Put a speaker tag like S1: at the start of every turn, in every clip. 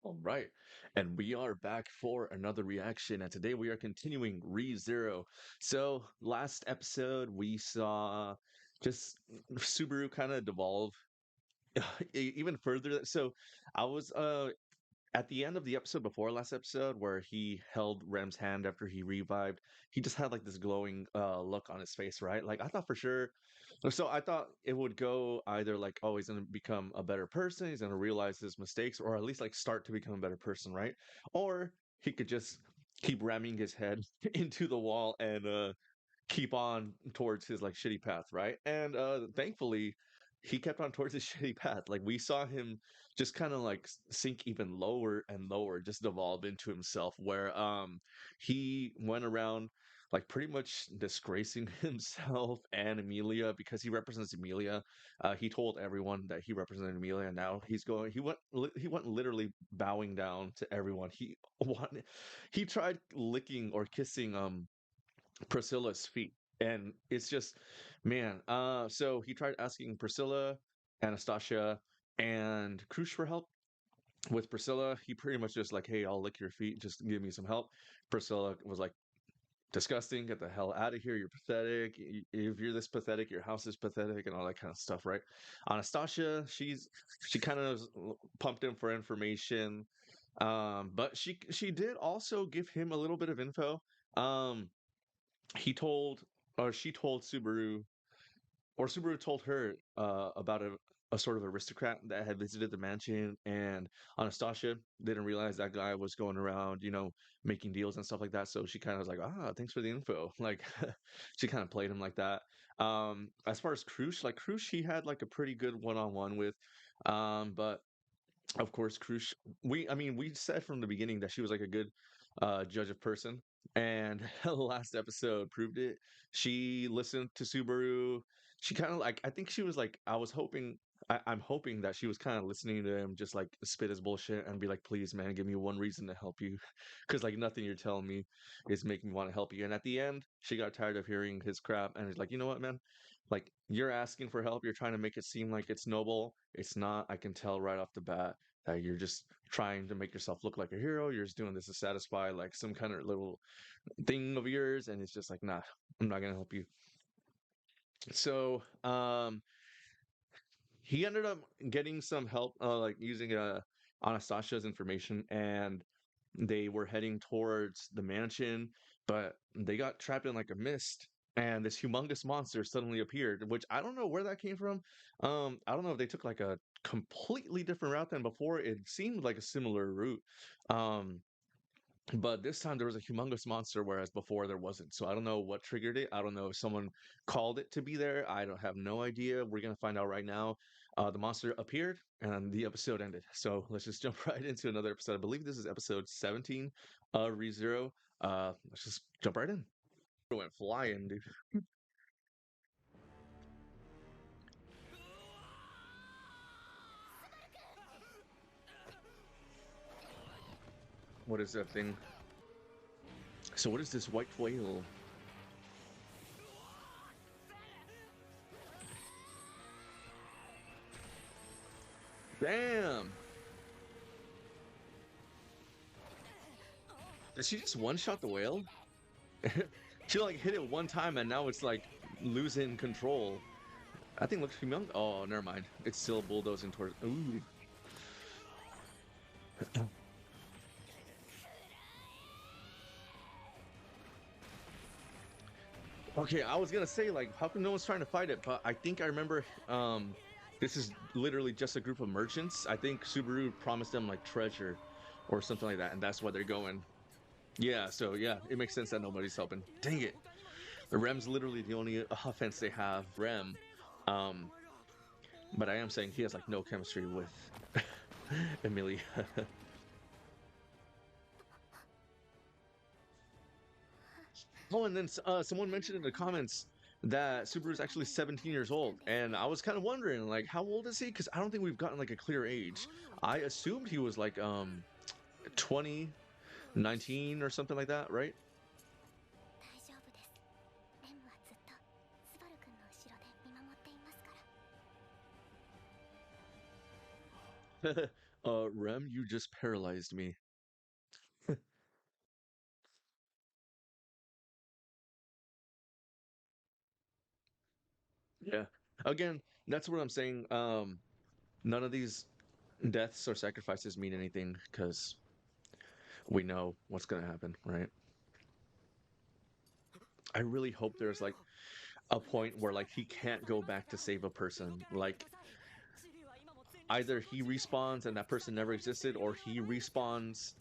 S1: All right. And we are back for another reaction. And today we are continuing ReZero. So, last episode we saw just Subaru kind of devolve even further. So, I was at the end of the episode before last episode where he held Rem's hand after he revived, he just had like this glowing look on his face, right? Like I thought for sure. So I thought it would go either like, oh, he's gonna become a better person, he's gonna realize his mistakes, or at least like start to become a better person, right? Or he could just keep ramming his head into the wall and keep on towards his like shitty path, right? And thankfully he kept on towards his shitty path. Like we saw him just kind of like sink even lower and lower, just devolve into himself where he went around like pretty much disgracing himself and Amelia because he represents Amelia. He told everyone that he represented Amelia, and now he went literally bowing down to everyone. He tried licking or kissing Priscilla's feet. And it's just, man, so he tried asking Priscilla, Anastasia, and Krush for help. With Priscilla, he pretty much just like, hey, I'll lick your feet, just give me some help. Priscilla was like, disgusting, get the hell out of here, you're pathetic. If you're this pathetic, your house is pathetic, and all that kind of stuff, right? Anastasia, she kind of pumped him for information. But she did also give him a little bit of info. Um, he told or she told Subaru, or Subaru told her about a sort of aristocrat that had visited the mansion, and Anastasia didn't realize that guy was going around, making deals and stuff like that. So she kind of was like, ah, thanks for the info. Like, she kind of played him like that. As far as Krush, like Krush, he had like a pretty good one-on-one with, but of course, Krush. I mean, we said from the beginning that she was like a good judge of person, and the last episode proved it. She listened to Subaru. She kind of like, I think she was like, I'm hoping that she was kind of listening to him just like spit his bullshit and be like, please, man, give me one reason to help you. Because like nothing you're telling me is making me want to help you. And at the end, she got tired of hearing his crap and is like, you know what, man? Like, you're asking for help. You're trying to make it seem like it's noble. It's not. I can tell right off the bat that you're just trying to make yourself look like a hero. You're just doing this to satisfy like some kind of little thing of yours, and it's just like, nah, I'm not gonna help you. So, he ended up getting some help, like using Anastasia's information, and they were heading towards the mansion, but they got trapped in like a mist. And this humongous monster suddenly appeared, which I don't know where that came from. I don't know if they took like a completely different route than before. It seemed like a similar route. Um, but this time there was a humongous monster, whereas before there wasn't. So I don't know what triggered it. I don't know if someone called it to be there. I don't have no idea. We're gonna find out right now. The monster appeared and the episode ended. So let's just jump right into another episode. I believe this is episode 17 of ReZero. Let's just jump right in. It went flying, dude. What is that thing? So what is this white whale? Damn! Did she just one shot the whale? She like hit it one time and now it's like losing control. I think looks young. Oh, never mind. It's still bulldozing towards. Ooh. Okay, I was gonna say like, how come no one's trying to fight it? But I think I remember. This is literally just a group of merchants. I think Subaru promised them like treasure, or something like that, and that's why they're going. Yeah. So yeah, it makes sense that nobody's helping. Dang it. The Rem's literally the only offense they have. Rem. Um, but I am saying he has like no chemistry with Amelia. Oh, and then someone mentioned in the comments that Subaru is actually 17 years old, and I was kind of wondering, like, how old is he? Because I don't think we've gotten like a clear age. I assumed he was like 20, 19 or something like that, right? Rem, you just paralyzed me. Yeah. Again, that's what I'm saying. None of these deaths or sacrifices mean anything because we know what's gonna happen, right? I really hope there's like a point where like he can't go back to save a person. Like either he respawns and that person never existed, or he respawns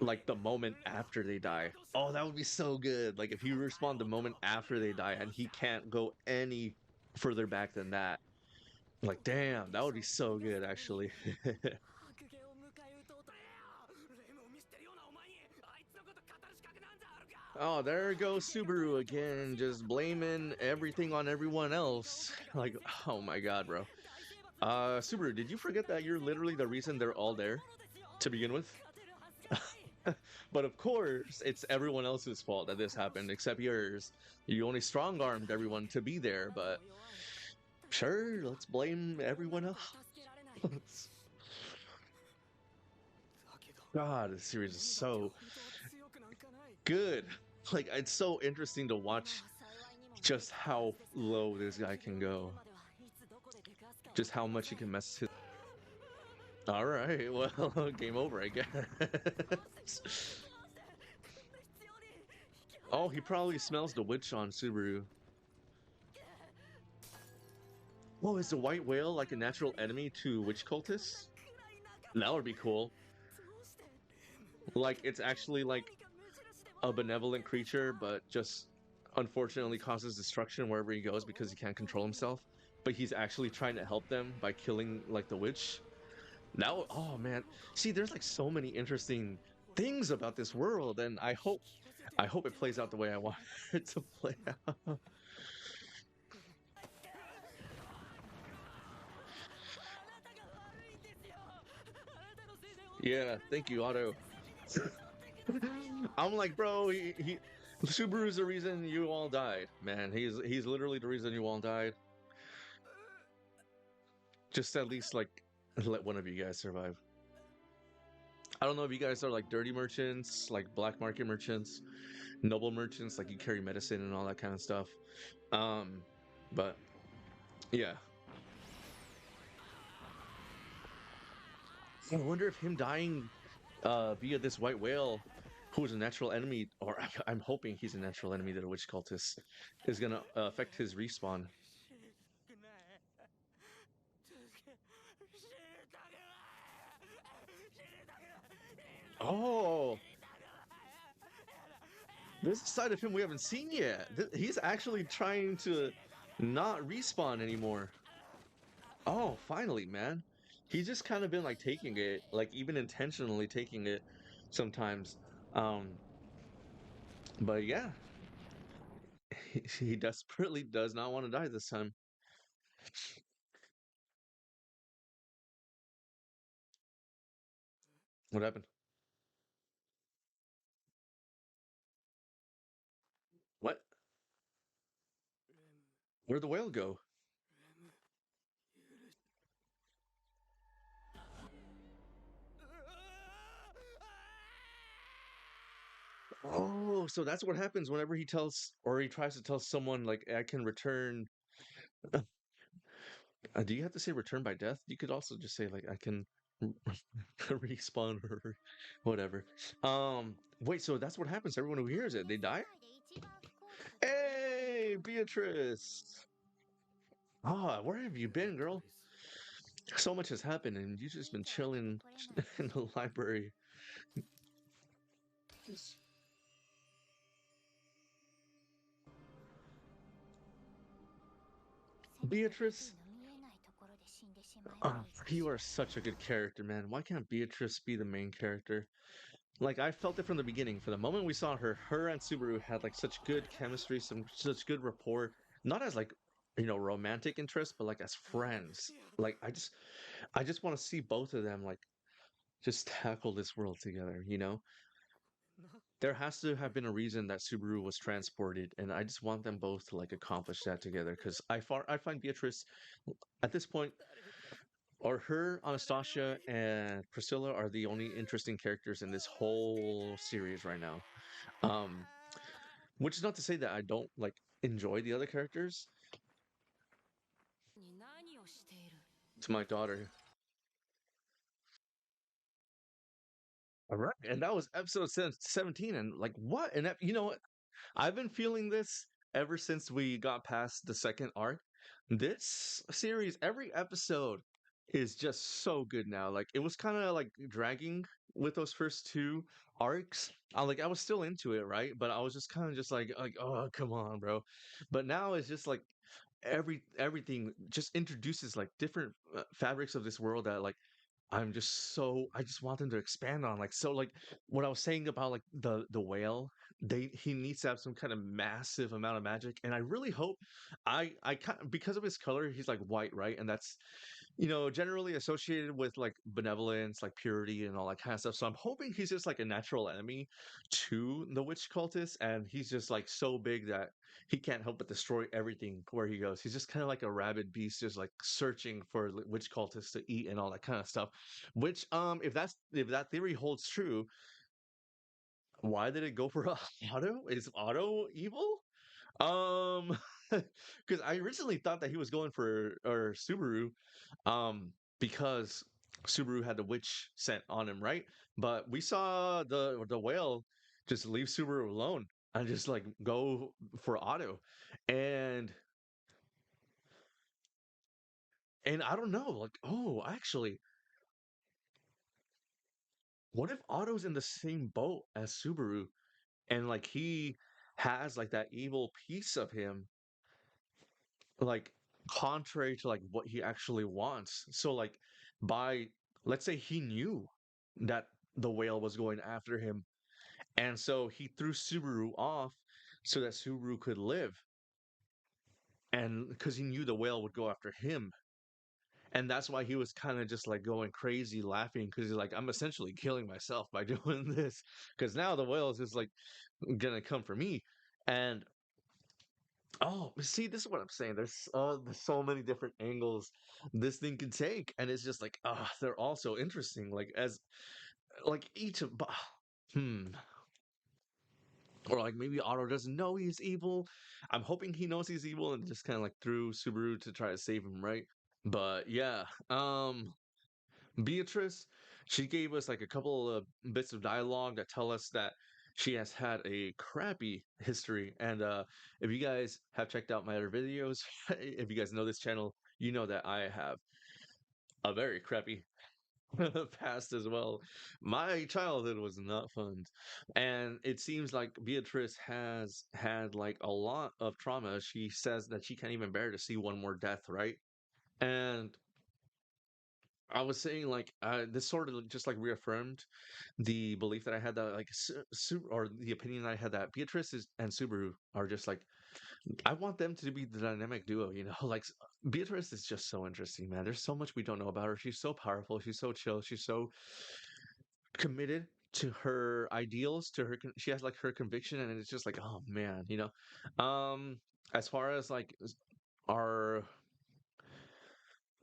S1: like the moment after they die. Oh, that would be so good. Like if he respawned the moment after they die and he can't go any further back than that. Like, damn, that would be so good, actually. Oh, there goes Subaru again, just blaming everything on everyone else. Like, oh my god, bro. Subaru, did you forget that you're literally the reason they're all there to begin with? But of course, it's everyone else's fault that this happened, except yours. You only strong armed everyone to be there, but sure, let's blame everyone else. God, this series is so good. Like, it's so interesting to watch just how low this guy can go, just how much he can mess his. All right, well, game over, I guess. Oh, he probably smells the witch on Subaru. Whoa, is the white whale like a natural enemy to witch cultists? That would be cool. Like, it's actually like a benevolent creature, but just unfortunately causes destruction wherever he goes because he can't control himself. But he's actually trying to help them by killing like the witch. Now, oh man, see, there's like so many interesting things about this world, and I hope it plays out the way I want it to play out. Yeah, thank you, Otto. I'm like, bro, he Subaru's the reason you all died, man. He's literally the reason you all died. Just at least like let one of you guys survive. I don't know if you guys are like dirty merchants, like black market merchants, noble merchants, like you carry medicine and all that kind of stuff. Um, but yeah, I wonder if him dying via this white whale, who is a natural enemy, or I'm hoping he's a natural enemy to the witch cultist, is gonna affect his respawn. Oh, there's a side of him we haven't seen yet. He's actually trying to not respawn anymore. Oh, finally, man. He's just kind of been like taking it, like even intentionally taking it sometimes. Um, but yeah, he desperately does not want to die this time. What happened? What? Where'd the whale go? Oh, so that's what happens whenever he tells or he tries to tell someone like I can return. Do you have to say return by death? You could also just say like I can respawn or whatever. Wait, so that's what happens to everyone who hears it. They die? Hey, Beatrice. Ah, where have you been, girl? So much has happened and you've just been chilling in the library. Beatrice, you are such a good character, man. Why can't Beatrice be the main character? Like I felt it from the beginning. For the moment we saw her, her and Subaru had like such good chemistry, some such good rapport. Not as like romantic interest, but like as friends. Like I just want to see both of them like just tackle this world together. There has to have been a reason that Subaru was transported, and I just want them both to like accomplish that together. Because I find Beatrice at this point Or her, Anastasia, and Priscilla are the only interesting characters in this whole series right now. Um, which is not to say that I don't like enjoy the other characters. To my daughter, all right, and that was episode 17, and like what? And you know what? I've been feeling this ever since we got past the second arc. This series, every episode is just so good now. Like it was kind of like dragging with those first two arcs. I was still into it, right? But I was just kind of just like oh come on, bro. But now it's just like everything just introduces like different fabrics of this world that like I just want them to expand on like so like what I was saying about like the whale, he needs to have some kind of massive amount of magic, and I really hope I kind because of his color, he's like white, right? And that's generally associated with like benevolence, like purity and all that kind of stuff. So I'm hoping he's just like a natural enemy to the witch cultists, and he's just like so big that he can't help but destroy everything where he goes. He's just kind of like a rabid beast, just like searching for witch cultists to eat and all that kind of stuff. Which, if that theory holds true, why did it go for Otto? Is Otto evil? Um, because I originally thought that he was going for or Subaru, because Subaru had the witch scent on him, right? But we saw the whale just leave Subaru alone and just like go for Otto, and I don't know, like actually, what if Otto's in the same boat as Subaru, and like he has like that evil piece of him like contrary to like what he actually wants. So like by let's say he knew that the whale was going after him, and so he threw Subaru off so that Subaru could live, and because he knew the whale would go after him. And that's why he was kind of just like going crazy laughing because he's like, I'm essentially killing myself by doing this because now the whale is just like gonna come for me. And oh, see, this is what I'm saying. There's so many different angles this thing can take, and it's just like, they're all so interesting. Like as like each of, hmm, or like maybe Otto doesn't know he's evil. I'm hoping he knows he's evil and just kind of like threw Subaru to try to save him, right? But yeah, Beatrice, she gave us like a couple of bits of dialogue that tell us that she has had a crappy history. And if you guys have checked out my other videos, if you guys know this channel, you know that I have a very crappy past as well. My childhood was not fun. And it seems like Beatrice has had like a lot of trauma. She says that she can't even bear to see one more death, right? And I was saying like this sort of just like reaffirmed the belief that I had that like or the opinion I had that Beatrice and Subaru are just like I want them to be the dynamic duo, like Beatrice is just so interesting, man. There's so much we don't know about her. She's so powerful, she's so chill, she's so committed to her ideals, to her she has like her conviction, and it's just like oh man, as far as like our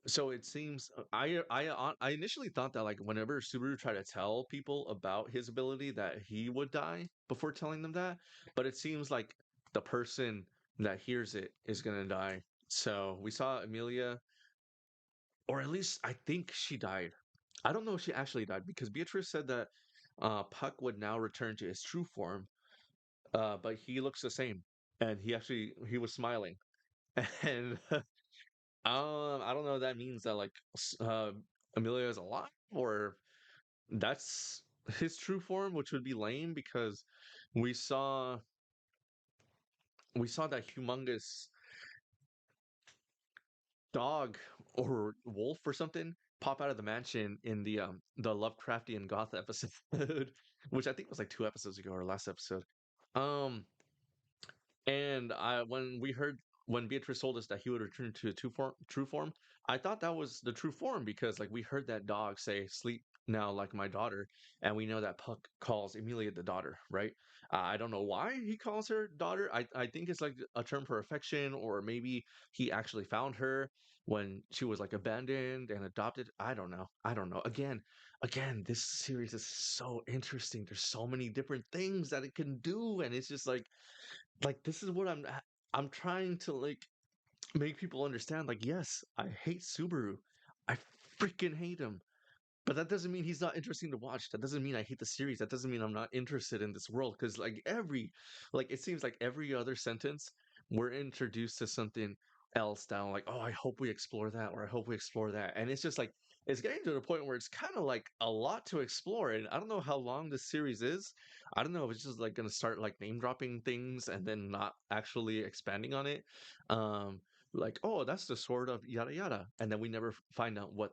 S1: so it seems I initially thought that like whenever Subaru tried to tell people about his ability that he would die before telling them that, but it seems like the person that hears it is gonna die. So we saw Amelia, or at least I think she died. I don't know if she actually died because Beatrice said that Puck would now return to his true form, but he looks the same, and he was smiling, and I don't know if that means that like Amelia is alive or that's his true form, which would be lame because we saw we saw that humongous dog or wolf or something pop out of the mansion in the Lovecraftian goth episode, which I think was like 2 episodes ago or last episode. Um, and I when Beatrice told us that he would return to true form, I thought that was the true form because like we heard that dog say sleep now like my daughter, and we know that Puck calls Emilia the daughter, right? I don't know why he calls her daughter. I think it's like a term for affection, or maybe he actually found her when she was like abandoned and adopted. I don't know. Again, this series is so interesting. There's so many different things that it can do, and it's just like this is what I'm trying to like make people understand. Like, yes, I hate Subaru. I freaking hate him. But that doesn't mean he's not interesting to watch. That doesn't mean I hate the series. That doesn't mean I'm not interested in this world. Because like it seems like every other sentence, we're introduced to something else down. Like, oh, I hope we explore that, or I hope we explore that. And it's just like it's getting to the point where it's kind of like a lot to explore. And I don't know how long this series is. I don't know if it's just like gonna start like name dropping things and then not actually expanding on it. Um, like, oh, that's the sword of yada yada, and then we never find out what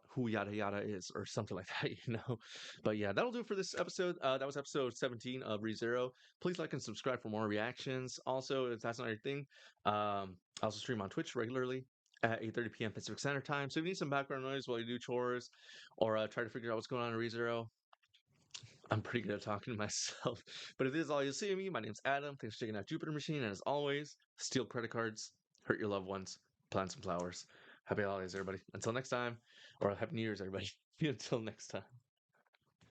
S1: who yada yada is or something like that, you know. But yeah, that'll do it for this episode. That was episode 17 of ReZero. Please like and subscribe for more reactions. Also, if that's not your thing, I also stream on Twitch regularly at 8:30 p.m. Pacific Standard Time. So if you need some background noise while you do chores or try to figure out what's going on in ReZero, I'm pretty good at talking to myself. But if this is all you see of me, my name's Adam. Thanks for checking out Jupiter Machine. And as always, steal credit cards, hurt your loved ones, plant some flowers. Happy holidays, everybody. Until next time, or Happy New Year's, everybody. Until next time.